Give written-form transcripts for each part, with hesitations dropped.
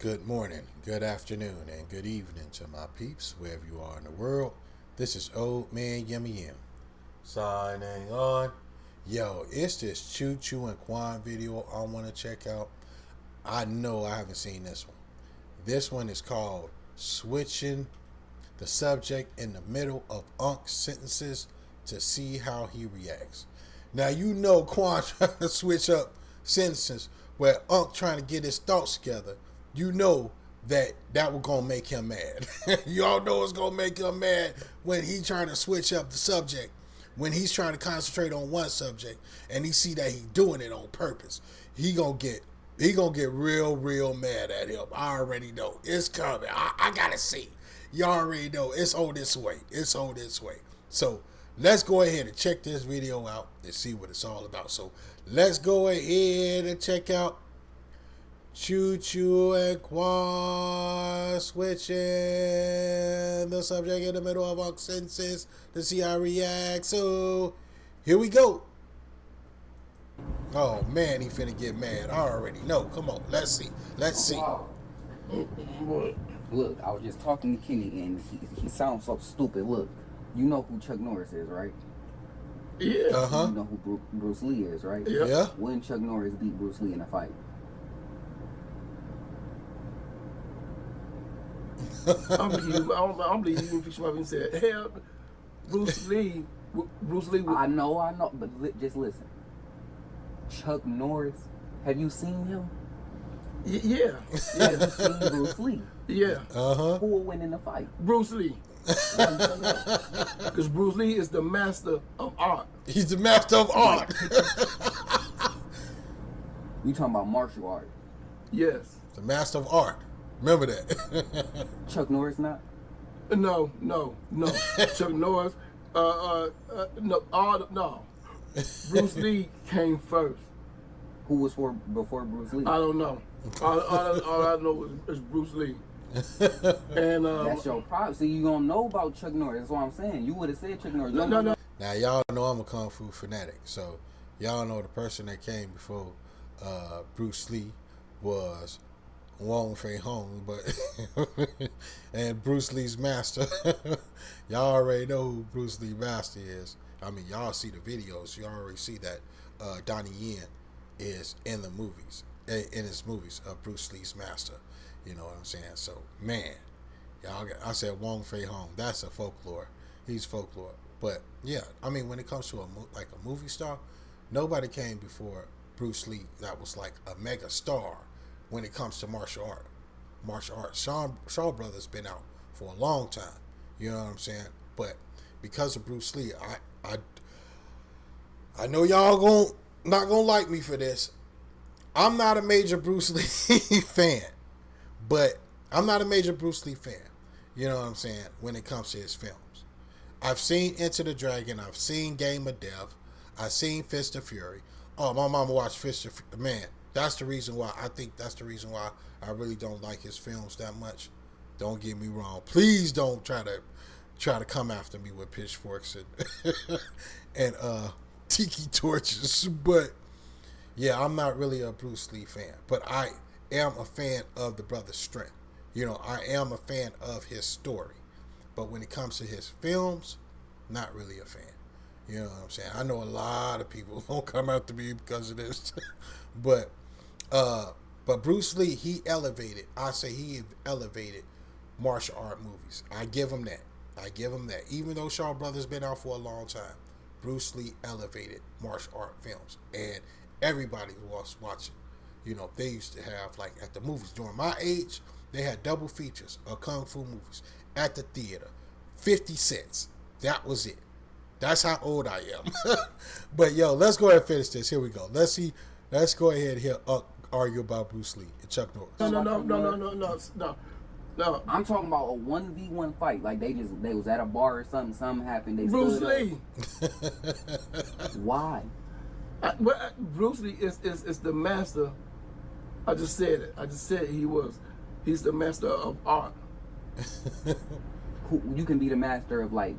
Good morning, good afternoon, and good evening to my peeps, wherever you are in the world. This is Old Man Yummy M. Signing on. Yo, it's this Choo Choo and Quan video I want to check out. I know I haven't seen this one. This one is called Switching the Subject in the Middle of Unc's Sentences to See How He Reacts. Now, you know Quan trying to switch up sentences where Unc trying to get his thoughts together. You know that was gonna make him mad. Y'all know it's gonna make him mad when he trying to switch up the subject, when he's trying to concentrate on one subject and he see that he doing it on purpose. He gonna get real mad at him. I already know it's coming. I gotta see. Y'all already know it's on this way. It's on this way. So let's go ahead and check this video out and see what it's all about. So let's go ahead and check out Choo Choo and Quan switching the subject in the middle of our sentences to see how I react. So here we go. Oh man, he finna get mad. I already know. Come on, let's see. Let's see. Look, I was just talking to Kenny and he sounds so stupid. Look, you know who Chuck Norris is, right? Yeah. You know who Bruce Lee is, right? Yeah. When Chuck Norris beat Bruce Lee in a fight? I don't believe you even fix him up and said, hell, Bruce Lee. I know, but just listen. Chuck Norris, have you seen him? Yeah. Have you seen Bruce Lee? Yeah. Who will win in the fight? Bruce Lee. Because Bruce Lee is the master of art. He's the master of art. You talking about martial art? Yes. The master of art. Remember that. Chuck Norris not? No. Chuck Norris. No. Bruce Lee came first. Who was before Bruce Lee? I don't know. All I know is Bruce Lee. And that's your problem. So you gonna know about Chuck Norris. That's what I'm saying. You would have said Chuck Norris. No. Now y'all know I'm a kung fu fanatic, so y'all know the person that came before Bruce Lee was Wong Fei Hung, but and Bruce Lee's master. Y'all already know who Bruce Lee's master is. I mean, y'all see the videos. You already see that Donnie Yen is in the movies, in his movies of Bruce Lee's master. You know what I'm saying? So, man, I said Wong Fei Hung. That's a folklore. He's folklore. But yeah, I mean, when it comes to a movie star, nobody came before Bruce Lee that was like a mega star when it comes to martial art. Shaw Brothers been out for a long time. You know what I'm saying? But because of Bruce Lee, I know y'all not gonna like me for this. I'm not a major Bruce Lee fan. But I'm not a major Bruce Lee fan. You know what I'm saying? When it comes to his films. I've seen Enter the Dragon. I've seen Game of Death. I've seen Fist of Fury. Oh, my mama watched Fist of Fury. Man, that's the reason why. I think that's the reason why I really don't like his films that much. Don't get me wrong. Please don't try to come after me with pitchforks and tiki torches. But yeah, I'm not really a Bruce Lee fan. But I am a fan of the brother's strength. You know, I am a fan of his story. But when it comes to his films, not really a fan. You know what I'm saying? I know a lot of people won't come out to me because of this. but Bruce Lee, he elevated martial art movies. I give him that. Even though Shaw Brothers been out for a long time, Bruce Lee elevated martial art films. And everybody was watching. You know, they used to have, like, at the movies during my age, they had double features of kung fu movies at the theater. 50 cents. That was it. That's how old I am. But, yo, let's go ahead and finish this. Here we go. Let's go ahead and argue about Bruce Lee and Chuck Norris. No. I'm talking about a 1v1 fight. Like, they was at a bar or something happened. They Bruce Lee. Why? Bruce Lee is the master. I just said it. He's the master of art. You can be the master of, like,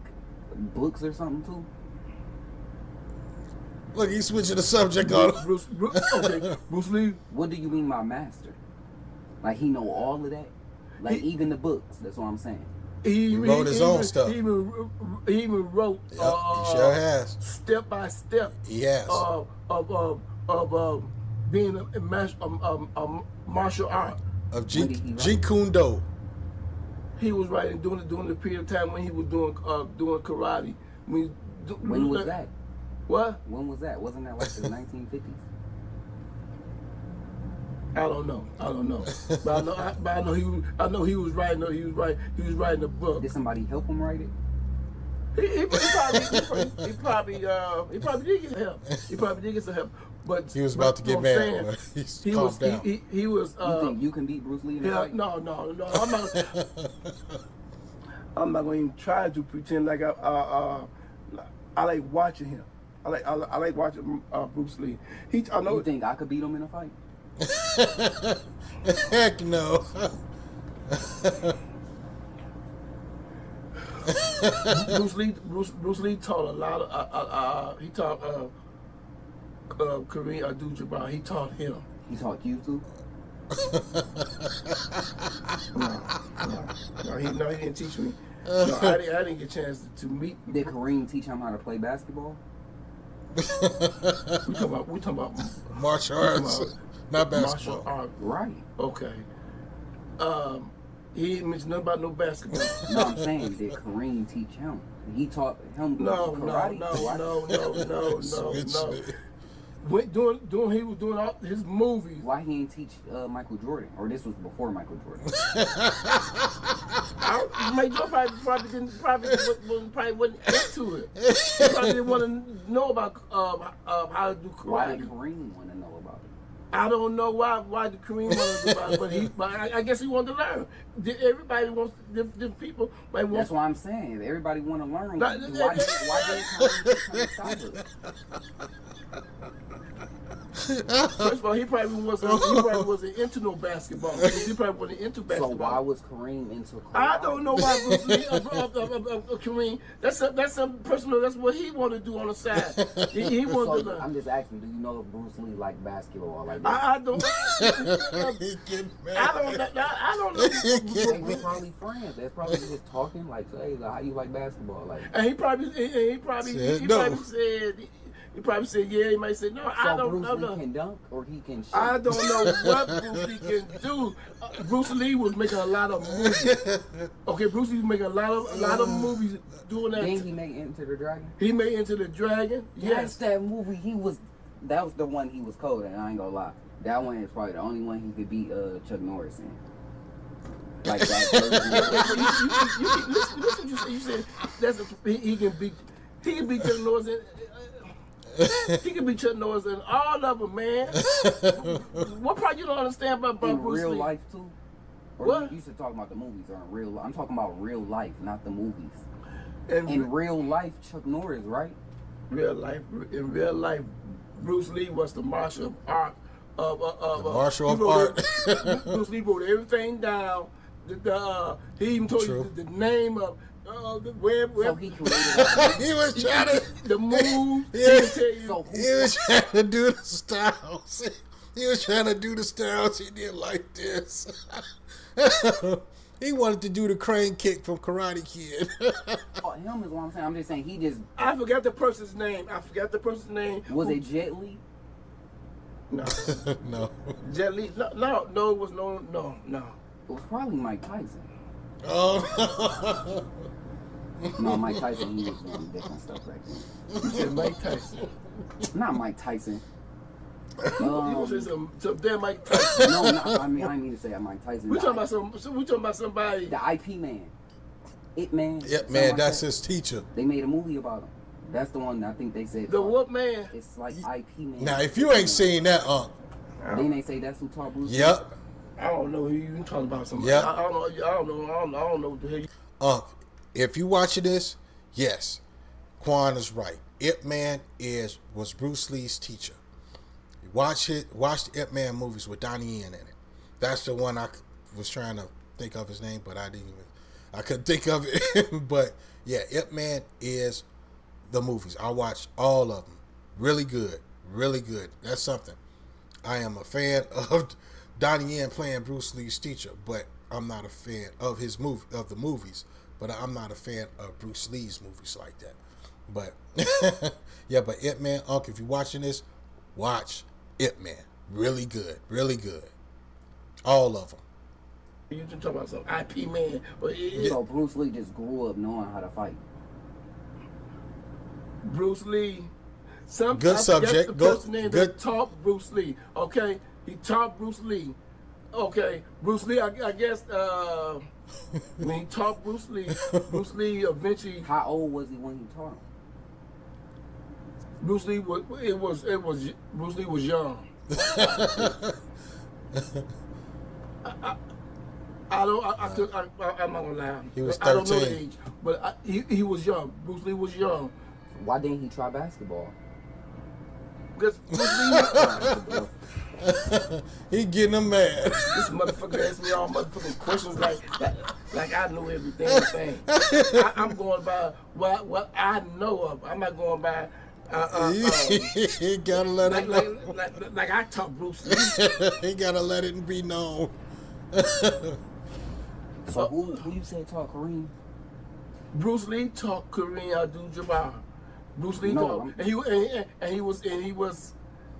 books or something too? Look, he's switching the subject on. Bruce Lee. What do you mean by master? Like he know all of that. Like even the books. That's what I'm saying. He wrote his own stuff. He even wrote. Yep, he sure has. Step by step. He has. Of being a martial art. Of Jeet Kune Do. He was writing during the period of time when he was doing karate. When was that? What? When was that? Wasn't that like the 1950s? I don't know. But I know he was writing. He was writing a book. Did somebody help him write it? He probably did get help. He probably did get some help. But he was about to get mad. He was down. He was. You think you can beat Bruce Lee in a fight? No. I'm not going to even try to pretend like I like watching him. I like watching Bruce Lee. You think I could beat him in a fight? Heck no. Bruce Lee taught a lot of. He taught Kareem Abdul-Jabbar. He taught him. He taught you too? No, he didn't teach me. No, I didn't get a chance to meet. Did Kareem teach him how to play basketball? We talking about martial arts, not basketball. Martial art. Right. Okay. He didn't mention nothing about no basketball. No, I'm saying, did Kareem teach him? He taught him karate? No. Doing he was doing all his movies. Why he didn't teach Michael Jordan? Or this was before Michael Jordan? Michael Jordan probably wasn't into it. He probably didn't want to know about how to do karate. Why did Kareem want to know about it? I don't know why the Kareem wanted to do about it, but I guess he wanted to learn. Everybody wants different people. That's what I'm saying. Everybody want to learn. Why did Kareem stop it? First of all, he probably wasn't into no basketball. He probably wasn't into basketball. So why was Kareem into karate? I don't know why Bruce Lee, Kareem. That's some personal. That's what he wanted to do on the side. He wanted to learn. I'm just asking. Do you know if Bruce Lee liked basketball like that? I don't. I don't know. They were probably friends. They're probably just talking like, "Hey, how you like basketball?" Like, and he probably said. He probably said, yeah. He might say, no, I don't know. Bruce Lee can dunk or he can shoot? I don't know what Bruce Lee can do. Bruce Lee was making a lot of movies. Okay, Bruce Lee was making a lot of movies doing that. Then he made Enter the Dragon? He made Enter the Dragon, yes. That's that movie. That was the one he was cold in, I ain't gonna lie. That one is probably the only one he could beat Chuck Norris in. Like that. Listen, you said he can beat Chuck Norris in. He can be Chuck Norris in all of them, man. What part you don't understand about Bruce Lee? In real life too? Or what? You used to talk about the movies or in real life. I'm talking about real life, not the movies. In real life, Chuck Norris, right? In real life, Bruce Lee was the martial art of martial art. Bruce Lee wrote everything down. He even told you the name of. Where so he created he was trying to the move. He was trying to do the styles. He was trying to do the styles. He did like this. He wanted to do the crane kick from Karate Kid. Him is what I'm saying. I'm just saying he just. I forgot the person's name. Was it Jet Li? No. No. Jet Li? No. It was no. It was probably Mike Tyson. Oh. No, Mike Tyson, he was doing different stuff back then. You said Mike Tyson. Not Mike Tyson. You gonna say some damn Mike Tyson? No, I didn't mean to say Mike Tyson. We talking about somebody. The IP man. It Man. Yep, man, that's his teacher. They made a movie about him. That's the one I think they said. The what man? It's like IP man. Now, if you ain't seen that, then they say that's who taught Bruce Lee. Yep. I don't know who you talking about. Somebody. Yep. I don't know what the hell. If you watching this, yes, Quan is right. Ip Man was Bruce Lee's teacher. Watch the Ip Man movies with Donnie Yen in it. That's the one I was trying to think of his name, but I couldn't think of it. But yeah, Ip Man is the movies. I watched all of them. Really good. Really good. That's something. I am a fan of Donnie Yen playing Bruce Lee's teacher, but I'm not a fan of his the movies. But I'm not a fan of Bruce Lee's movies like that. But yeah, but Ip Man, Unc, if you're watching this, watch Ip Man. Really good, really good. All of them. You just talking about some IP man, but so Bruce Lee just grew up knowing how to fight. Bruce Lee. Good subject. The person named that taught Bruce Lee. Okay, he taught Bruce Lee. Okay, Bruce Lee. I guess when he taught Bruce Lee eventually. How old was he when he taught him? Bruce Lee was. Bruce Lee was young. I'm not gonna lie. He was 13. I don't know the age, but he was young. Bruce Lee was young. Why didn't he try basketball? Because Bruce Lee. He getting him mad. This motherfucker asks me all motherfucking questions like I know everything. I'm going by what I know of. I'm not going by. He gotta let it know. Like I taught Bruce Lee. He gotta let it be known. So who you say taught Kareem? Bruce Lee taught Kareem Abdul-Jabbar. Bruce Lee taught, and he was.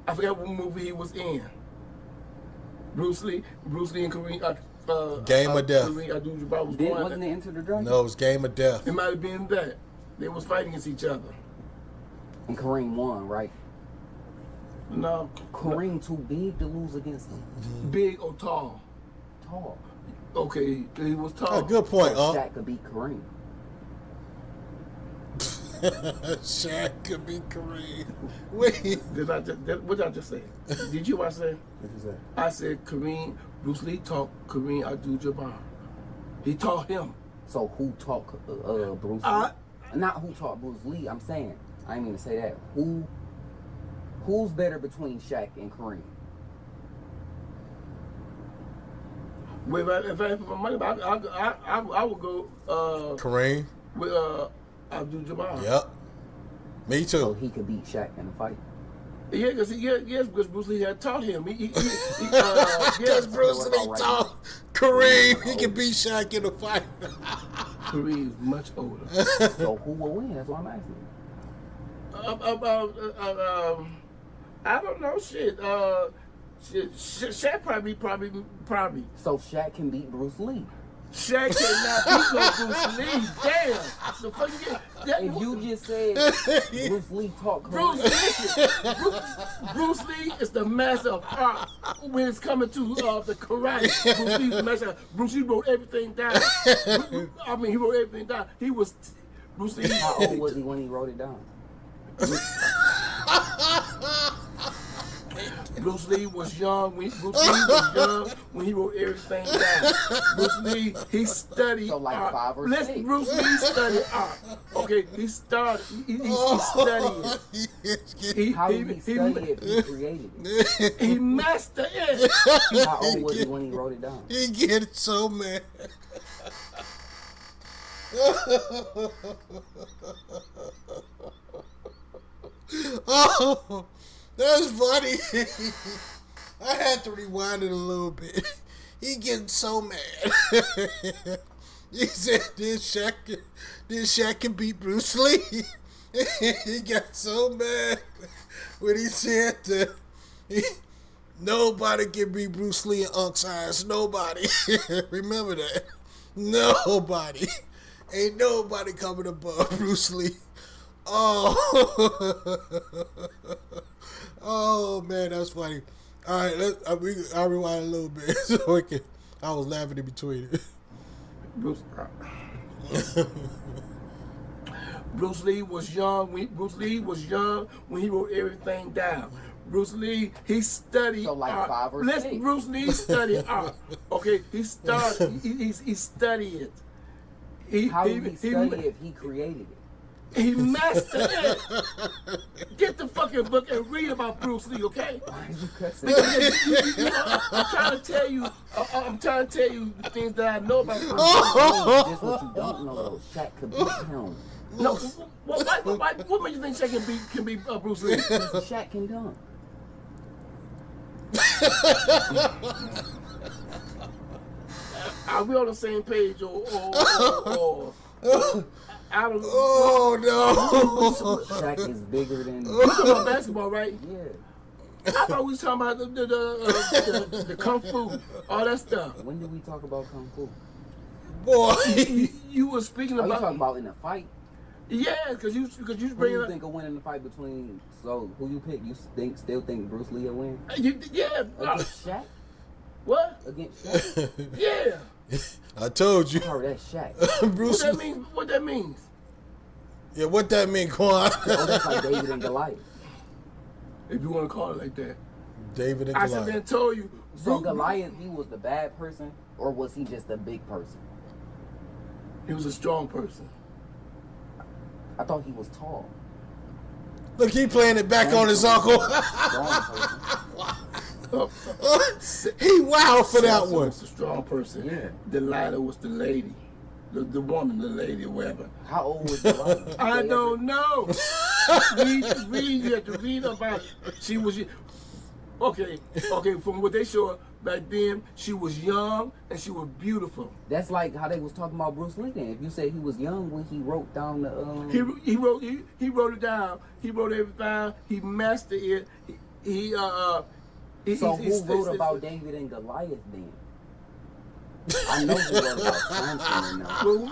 I forgot what movie he was in. Bruce Lee and Kareem. Game of Death. Kareem Abdul-Jabbar was Wasn't it Enter the Dragon? No, it was Game of Death. It might have been that. They was fighting against each other. And Kareem won, right? No. Kareem too big to lose against him. Big or tall? Tall. Okay, he was tall. Oh, good point, So Shaq could beat Kareem. Shaq could be Kareem. Wait. What did I just say? Did you what I said? What you say? I said Bruce Lee taught Kareem Abdul-Jabbar. He taught him. So who taught Bruce Lee? Not who taught Bruce Lee. I'm saying, I didn't mean to say that. Who's better between Shaq and Kareem? Well, if I had my money, I would go Kareem with Abdul-Jabbar. Yep. Me too. So he could beat Shaq in a fight. Yeah, because Bruce Lee had taught him. Because Bruce Lee taught Kareem he can beat Shaq in a fight. Kareem is much older. So who will win? That's what I'm asking. I don't know. Shit. Shaq probably. So Shaq can beat Bruce Lee. Shaq cannot beat Bruce Lee. Damn. The fuck if you just said Bruce Lee taught Kareem. Bruce Lee is the master of art when it's coming to the karate. Bruce Lee's the master. Bruce Lee wrote everything down. I mean, he wrote everything down. He was Bruce Lee. How old was he when he wrote it down? Bruce Lee was young. When he wrote everything down. Bruce Lee, he studied so like art. 5 or 6. Bruce Lee studied art. Okay, he started. He studied it. How did he study it? He created it. He mastered it. How old was he when he wrote it down? He get so mad. Oh, that's funny. I had to rewind it a little bit. He getting so mad. He said, "This Shaq can beat Bruce Lee." He got so mad when he said that nobody can beat Bruce Lee in Unc's eyes. Nobody. Remember that. Nobody. Ain't nobody coming above Bruce Lee. Oh, oh man, that's funny. All right, I'll rewind a little bit so we can. I was laughing in between it. Bruce Lee was young. Bruce Lee was young when he wrote everything down. Bruce Lee, he studied so like art. 5 or 6. Bruce Lee studied art. Okay, he started. He studied it. How did he study it if he created it? He mastered it. Get the fucking book and read about Bruce Lee, okay? Why is you cussing? I'm trying to tell you. I'm trying to tell you the things that I know about Bruce Lee. Just what you don't know, though. Shaq could beat him. No, what makes you think Shaq can beat Bruce Lee? Shaq can dunk. Are we on the same page or I don't know. Oh no! Shaq is bigger than. We're talking about basketball, right? Yeah. I thought we was talking about the kung fu, all that stuff. When did we talk about kung fu? Boy, You were speaking Are you about. talking about in a fight? Yeah, because you Who do bring you up. think will win in the fight between? So who you pick? You still think Bruce Lee will win Yeah. against Shaq? What? Against Shaq? Yeah. I told you, Oh, that's Shaq. Bruce. What that means? Yeah, what that mean, Quan? Oh, that's like David and Goliath. If you want to call it like that. David and I said Goliath. then told you. So Goliath, he was the bad person, or was he just a big person? He was a strong person. I thought he was tall. Look, he playing it back on his uncle. Strong person. He wild for that Samson one. was a strong person. Yeah. Delilah was the lady. The woman, the lady, or whatever. How old was Goliath? I don't know. read, you have to read about it. She was, okay, from what they show back then, she was young and she was beautiful. That's like how they was talking about Bruce Lee then. If you say he was young when he wrote down the He wrote it down. He wrote everything down. He mastered it. So who wrote about David and Goliath then? I know who wrote about Samson and Who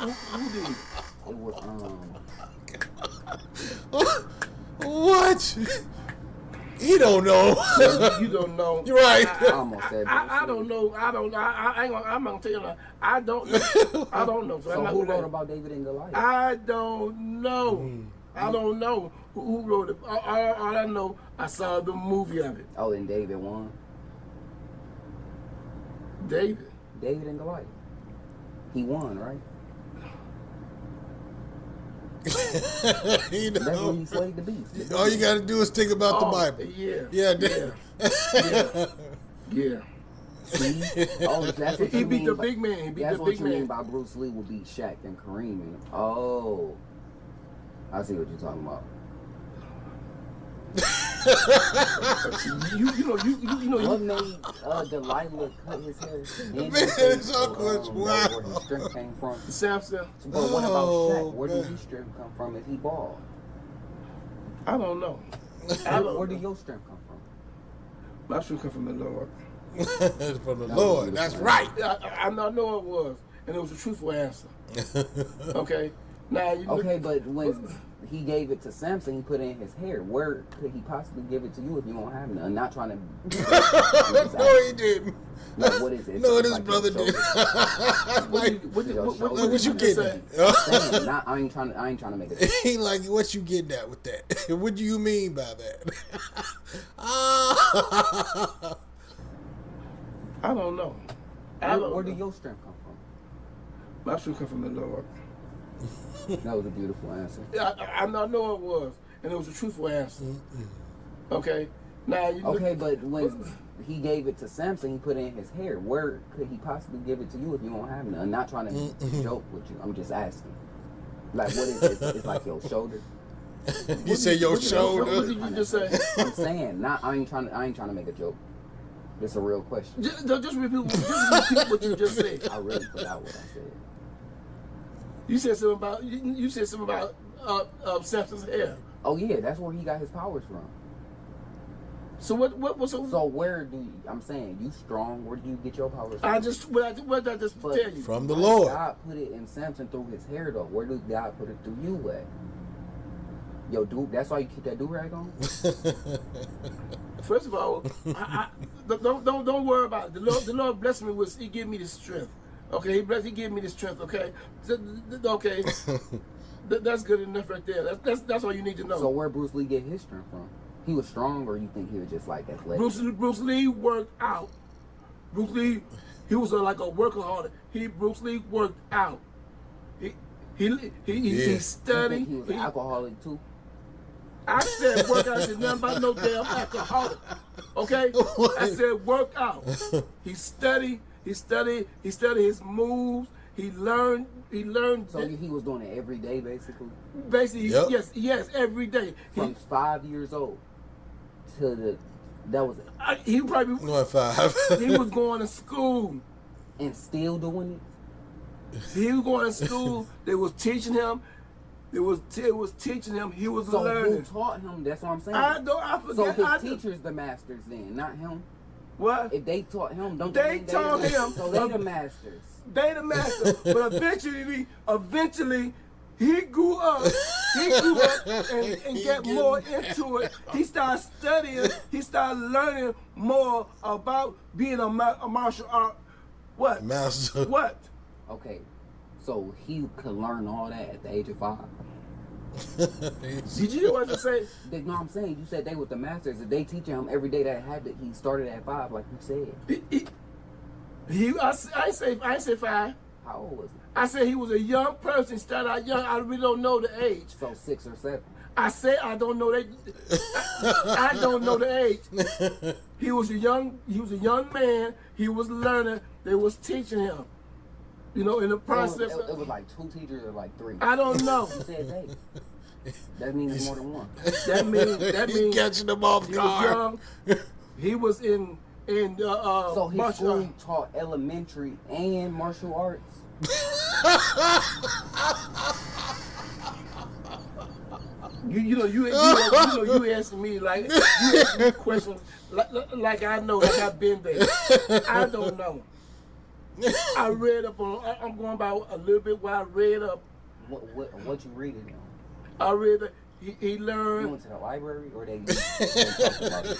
did? it was What? He don't know. You don't know. You're right. I almost said I don't know. I ain't gonna. I'm gonna tell you. I don't know. I don't know. So I'm not who gonna- wrote about David and Goliath? I don't know. I don't know who wrote it. All I know, I saw the movie of it. Oh, and David won. David. David and Goliath. He won, right? He That's when know. he slayed the beast. All you got to do is think about the Oh, Bible. Yeah. Yeah, Yeah. See? Oh, that's what He you beat mean the by- big man. He beat That's the what big you mean man. by Bruce Lee will beat Shaq and Kareem. Oh, I see what you're talking about. You know. What made Delilah cut his hair? Then Man, you say, his uncle is wild. Where his strength came from. Samson. But what about Oh, Shaq? Where did man. his strength come from if he bald? I don't know. I don't Where know. did your strength come from? My strength come from the Lord. From the That Lord. was That's beautiful. right. I know it was, and it was a truthful answer. Okay. Now you look- Okay, but when he gave it to Samson, he put it in his hair. Where could he possibly give it to you if you don't have none? I'm not trying to. No, he didn't. Like, what is it? No, It's his like brother your did. shoulder. Like, what you just getting say? at? Saying, I ain't trying to make it. He like, what you getting at with that? What do you mean by that? I don't know. Where did your strength come from? My strength come from the Lord. That was a beautiful answer. I know it was, and it was a truthful answer. Okay. Now you Okay, look, but when he gave it to Samson, he put it in his hair. Where could he possibly give it to you if you don't have none? I'm not trying to joke with you. I'm just asking. Like, what is it? It's like your shoulder. You say your what shoulder. did you just say? I'm saying, I ain't trying to make a joke. It's a real question. Just repeat what you just said. I really put out what I said. You said something about Samson's hair. Oh yeah, that's where he got his powers from. So what? So where do you, I'm saying you strong? Where do you get your powers from? What did I just But tell you? From the why Lord. God put it in Samson through his hair though. Where did God put it through you at? Yo, dude, that's why you keep that do-rag on? First of all, don't worry about it. The Lord blessed me with. He gave me the strength. Okay, He gave me the strength. Okay, okay, that's good enough right there. That's all you need to know. So where Bruce Lee get his strength from? He was strong, or you think he was just like athletic? Bruce Lee worked out. Bruce Lee, he was like a workaholic. Bruce Lee worked out. He You studied. think he was an alcoholic too? I said work out. I said nothing about no damn alcoholic. Okay? I said work out. He studied his moves. He learned So he was doing it every day, basically? basically Yep. yes, every day. From 5 years old to That was it. He probably 1-5. he was going to school. And still doing it? He was going to school. They was teaching him. It was teaching him. He was so learning. who taught him? That's what I'm saying. I forget. So his teachers the masters then, not him? What? If they taught him, don't They taught him. So they the masters. They the master. But eventually, he grew up. And get more into it. He started studying. He started learning more about being a martial art. What? Master. What? Okay, so he could learn all that at the age of 5. Did you hear what I say? No, I'm saying you said they were the masters. If they teach him every day that habit, he started at 5, like you said. I say 5. How old was he? I said he was a young person. Started out young. I really don't know the age. So 6 or 7. I said I don't know that. I don't know the age. He was a young man. He was learning. They was teaching him. You know, in the process. It was like 2 teachers or like 3. I don't know. You said they. That means more than one. That means catching them off he guard. was young. He was in So his martial school art. taught elementary and martial arts. You asking me like you asking me questions like I know, like I've been there. I don't know. I read up on. I'm going about a little bit what I read up. What you reading on? I read that he You learned went to the library or they talked about it?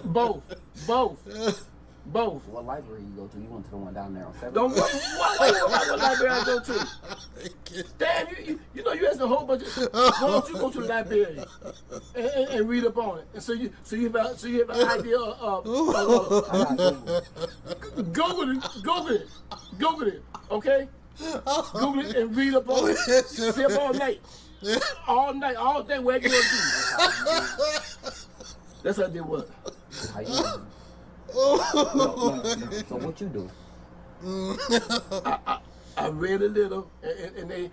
both. What library you go to? You went to the one down there on 7th? Don't what library I go to? Damn, you know you asked a whole bunch of. Why don't you go to the library and read up on it? And so you have an idea of Google it, okay? Google it and read up on it. Stay up all night, all day. Where you gonna do? That's how I did what. How you doing? No. So what you do? I read a little, and they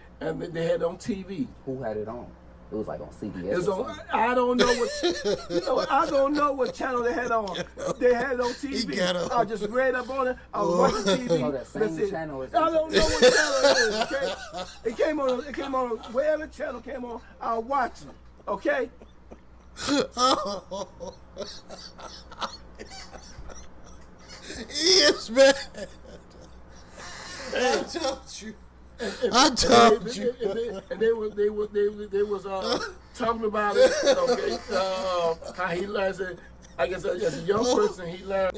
had it on TV. Who had it on? It was like on CBS. It was on. I don't know what I don't know what channel they had on. They had it on TV. I just read up on it. I was watching TV. Oh, that same channel is. I don't know what channel it is. Okay, it came on wherever channel came on. I was watching. Okay. Yes, man. I told you. And they was talking about it. Okay, how he learns it. I guess as a young person, he learned.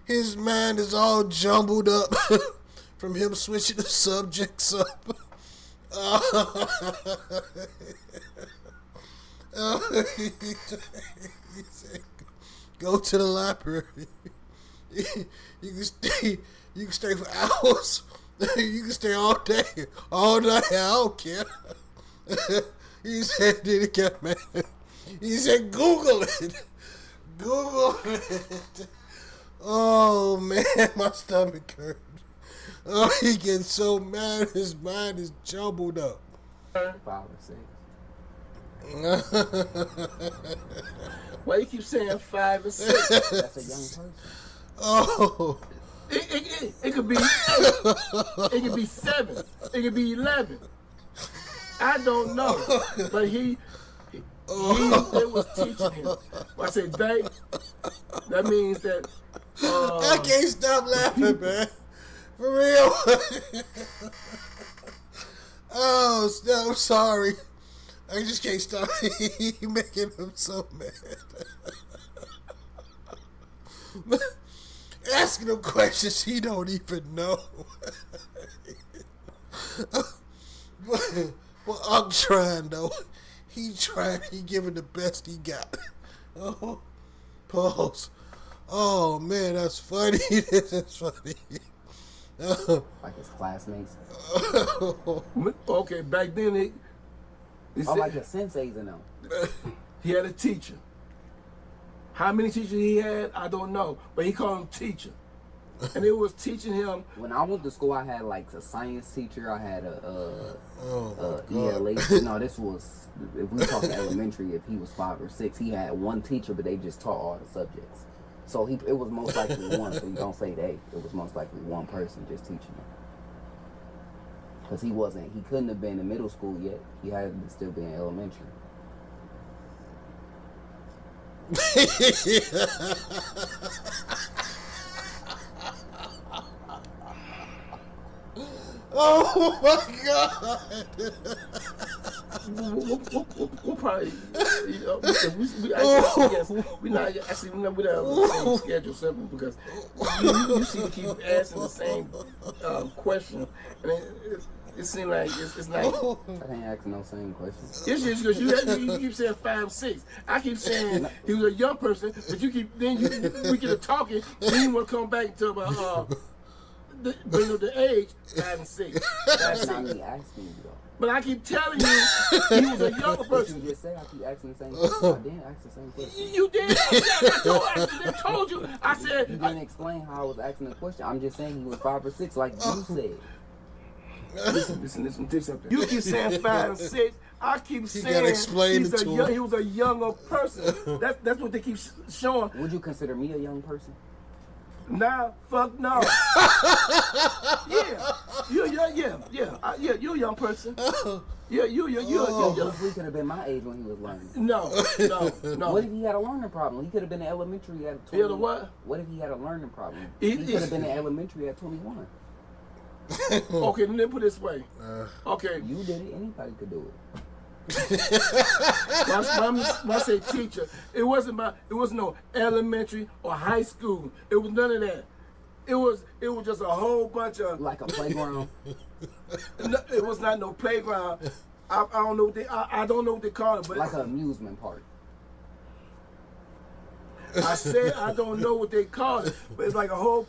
His mind is all jumbled up from him switching the subjects up. He said, go to the library. You can stay for hours. You can stay all day, all night. I don't care. He said, did he get mad? He said, Google it. Google it. Oh man, my stomach hurt. Oh, he gets so mad. His mind is jumbled up. 5 or 6. Why you keep saying 5 or 6? That's a young person. Oh. It could be 8. It could be 7. It could be 11. I don't know, but they was teaching him. When I say they, that means that. I can't stop laughing, man. For real. Oh, no, I'm sorry. I just can't stop. You're making him so mad. Asking him questions he don't even know. Well, I'm trying, though. He trying. He giving the best he got. Oh, pause. Oh, man, that's funny. This is funny. Like his classmates. Okay, back then he said, like the senseis and them. He had a teacher. How many teachers he had, I don't know, but he called him teacher. and it was teaching him. When I went to school, I had like a science teacher. I had a God. ELA. No, this was, if we talk elementary, if he was 5 or 6, he had one teacher, but they just taught all the subjects. So it was most likely one. So you don't say they. It was most likely one person just teaching him. Because he couldn't have been in middle school yet. He had to still be in elementary. Oh my God! We'll probably, because we actually, yes, we're not on the same schedule simply because you seem to keep asking the same question, and it seems like it's not. I can't ask no same question. Yes, because you keep saying 5, 6. I keep saying he was a young person, but we get to talking, then you want to come back to about bring up the age 5 and 6. That's not me asking you though. But I keep telling you, he was a younger person. You just say I keep asking the same question. I didn't ask the same question. You did. I told you. I said. You didn't explain how I was asking the question. I'm just saying he was 5 or 6, like you said. Listen to something. You keep saying 5 and 6. I keep saying he was a younger person. That's what they keep showing. Would you consider me a young person? Nah, fuck no. Yeah, you're a young person. You're Bruce Lee could have been my age when he was learning. No. What if he had a learning problem? He could have been in elementary at 21. He had a what? What if he had a learning problem? He could have been in elementary at 21. Okay, let me put it this way. Okay. You did it. Anybody could do it. When I say teacher, it wasn't no elementary or high school. It was none of that. It was just a whole bunch of like a playground. It was not no playground. I don't know what I don't know what they call it, but like an amusement park. I said I don't know what they call it, but it's like a whole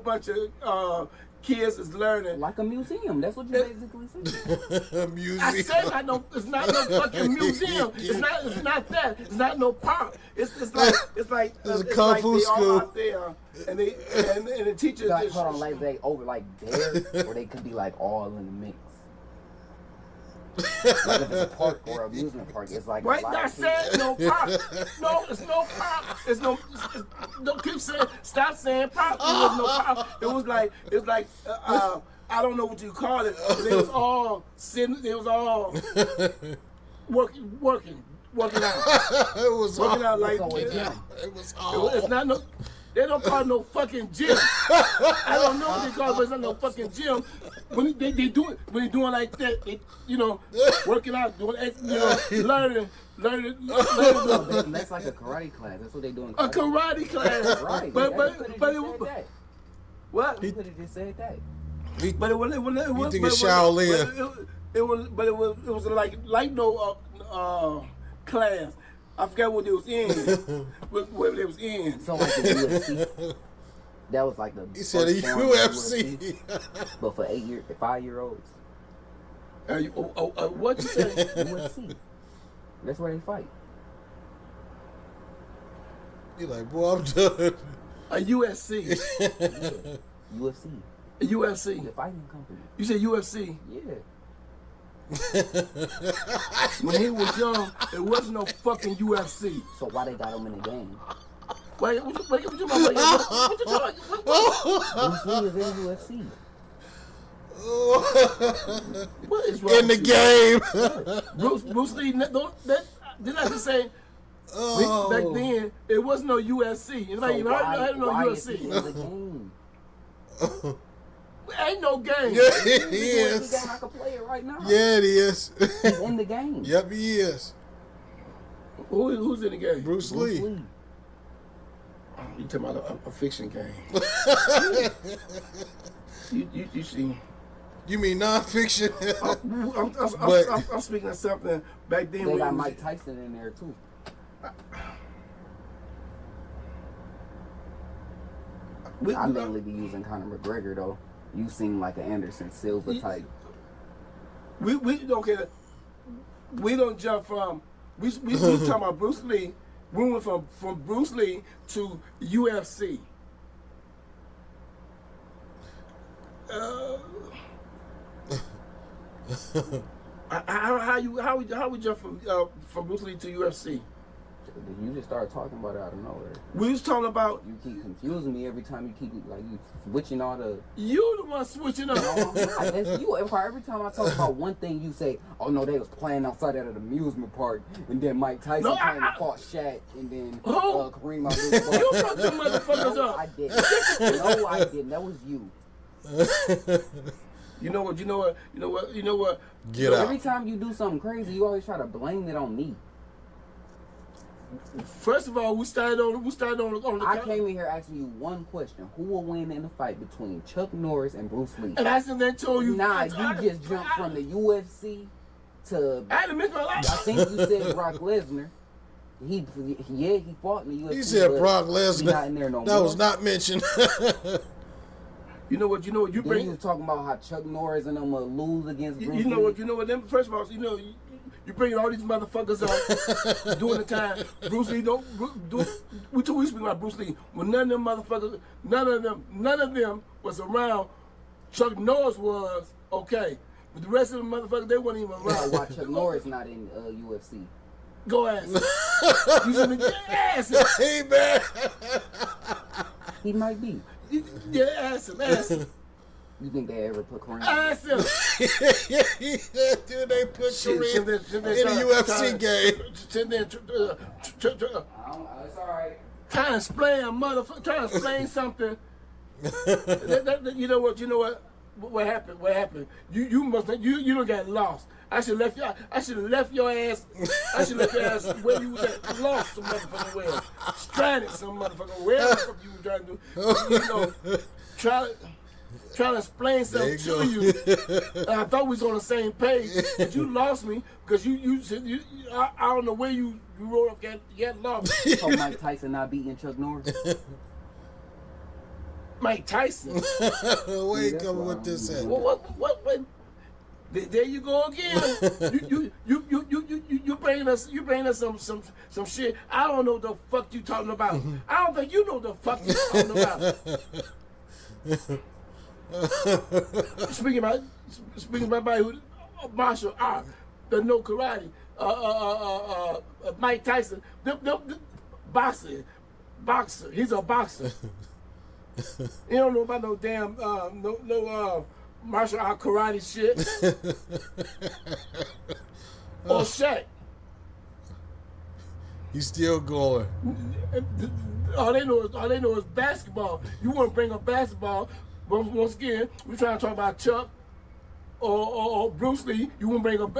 bunch of kids is learning. Like a museum. That's what you basically said. Museum. I said it's not no fucking museum. It's not that. It's not no park. It's like a kung fu school. Out there, and the teacher like, just hold on, like they over like there, or they could be like all in the mix. Like if it's a park or amusement park, it's like right. I said no park. No, it's no park. Don't keep saying. Stop saying park. It was no park. It was like I don't know what you call it. But they was all sitting. They was all working out. It was working out like it was all. It's not no. They don't call it no fucking gym. I don't know what they call it, but it's not no fucking gym. When they do it, when they doing like that, they, working out, doing, learning. That's like a karate class. That's what they do in karate. A karate class, right? But it was what? You could have just said that. But it was. You think it's Shaolin? It was like no class. I forgot what they was in. What they was in. So like the UFC. That was like the. He said a UFC. But for 5-year-olds. What you say? UFC. That's where they fight. You're like, boy, I'm done. A USC. Yeah. UFC. A UFC. The fighting company. You said UFC? Yeah. When he was young, it wasn't no fucking UFC. So why they got him in the game? Wait, what you talking about? What you talking about? Bruce Lee is in UFC. What is wrong in the game? Bruce Lee, didn't I just say back then it wasn't no UFC. Anybody even heard no UFC? Is he in the game? Ain't no game. Yeah, he is. I can play it right now. Yeah, it is. He's in the game. Yep, he is. Who's in the game? Bruce Lee. You talking about a fiction game? you see? You mean nonfiction? I'm speaking of something back then. They got Mike Tyson in there too. I mainly be using Conor McGregor though. You seem like an Anderson Silva type. We okay. We don't jump from we talking about Bruce Lee. We went from Bruce Lee to UFC. How we jump from Bruce Lee to UFC? You just started talking about it out of nowhere. We was talking about. You keep confusing me every time you keep you switching all the. You the one switching up. No, I'm not. That's you. Every time I talk about one thing, you say, "Oh no, they was playing outside at an amusement park," and then Mike Tyson fought Shaq, and then Kareem Abdul-Jabbar. You fucked them motherfuckers up. I didn't. No, I didn't. That was you. You know what? Get out. Every time you do something crazy, you always try to blame it on me. First of all, we started on the. I came in here asking you one question: who will win in the fight between Chuck Norris and Bruce Lee? And I said that told you. Nah, you just jumped from the UFC to. I had to miss my life. I think you said Brock Lesnar. He fought in the UFC. He said Brock Lesnar. Not in there no that more. was not mentioned. You know what? You then bring. You was talking about how Chuck Norris and them lose against Bruce You know Lee. what? You know what? Them, first of all, you bringing all these motherfuckers up during the time Bruce Lee we speak about Bruce Lee when none of them motherfuckers, none of them was around. Chuck Norris was okay, but the rest of them motherfuckers they weren't even around. Why Chuck Norris not in UFC? Go ask him. You should have asked him. Hey man. He might be. Yeah, ask him. You think they ever put Kareem? Ask him. Dude, they put Kareem in a UFC game. It's all right. Trying to explain something. You know what? What happened? You don't get lost. I should have left your ass. I should have left your ass where you was at. Lost some motherfucking where. Stranded some motherfucking where the fuck you were trying to do. Trying to explain something to you. And I thought we was on the same page, but you lost me because you said I don't know where you wrote up get lost. So Mike Tyson not beating Chuck Norris? Mike Tyson. Where you coming with this at? What? There you go again. You bringing us some shit. I don't know the fuck you talking about. I don't think you know the fuck you talking about. Speaking about who martial art, the no karate, Mike Tyson, the boxer. He's a boxer. You don't know about no damn martial art karate shit. Or Shaq. He's still going. All they know is basketball. You want to bring up basketball? But once again, we're trying to talk about Chuck or Bruce Lee. You want to bring up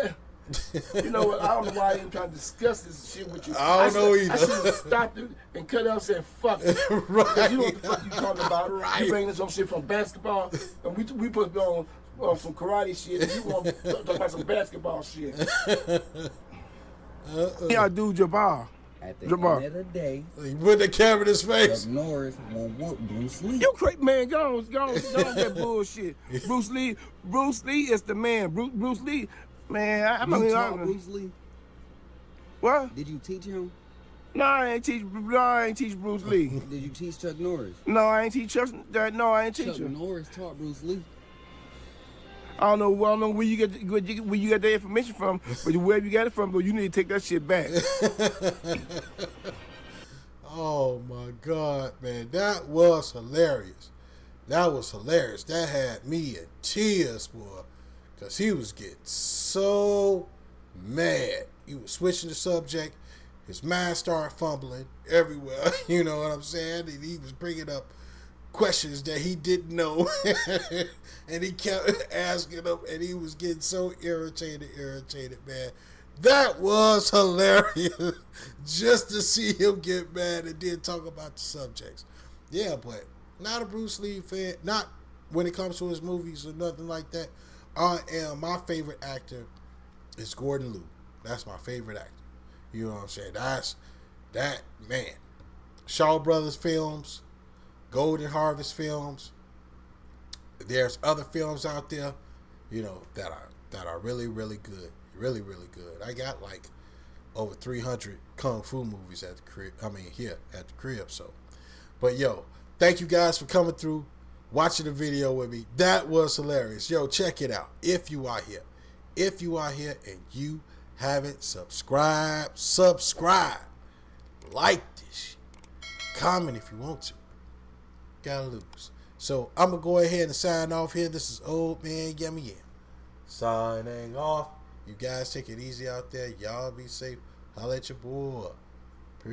You know what? I don't know why I even trying to discuss this shit with you. I don't know either. I should have stopped it and cut it out and said, fuck it. Right. You know what the fuck you talking about. Right. You bringing some shit from basketball, and we put on some karate shit, and you want to talk about some basketball shit. Yeah, dude, Jabbar. At the end of the day, He put the camera in his face. Chuck Norris will whoop Bruce Lee. You crazy, man. Go on that bullshit. Bruce Lee is the man. Bruce Lee, man. You taught Bruce Lee? What? Did you teach him? No, I ain't teach Bruce Lee. Did you teach Chuck Norris? No, I ain't teach Chuck. No, I ain't teach Chuck him. Norris taught Bruce Lee. I don't know where you get the information from, but wherever you got it from, though, you need to take that shit back. Oh my God, man, that was hilarious. That had me in tears, boy, because he was getting so mad. He was switching the subject. His mind started fumbling everywhere. You know what I'm saying? And he was bringing up questions that he didn't know. And he kept asking them, and he was getting so irritated, man. That was hilarious. Just to see him get mad and then talk about the subjects. Yeah, but not a Bruce Lee fan. Not when it comes to his movies or nothing like that. My favorite actor is Gordon Liu. That's my favorite actor. You know what I'm saying? That's that man. Shaw Brothers films, Golden Harvest films. There's other films out there, you know, that are really, really good. Really, really good. I got like over 300 Kung Fu movies at the crib. Here at the crib. So, but yo, thank you guys for coming through. watching the video with me. That was hilarious. Yo, check it out. If you are here and you haven't subscribed, subscribe. Like this shit. Comment if you want to. Gotta lose. So I'm gonna go ahead and sign off here. This is Old Man Yummy Yum. Signing off. You guys take it easy out there. Y'all be safe. Holla at your boy. Peace.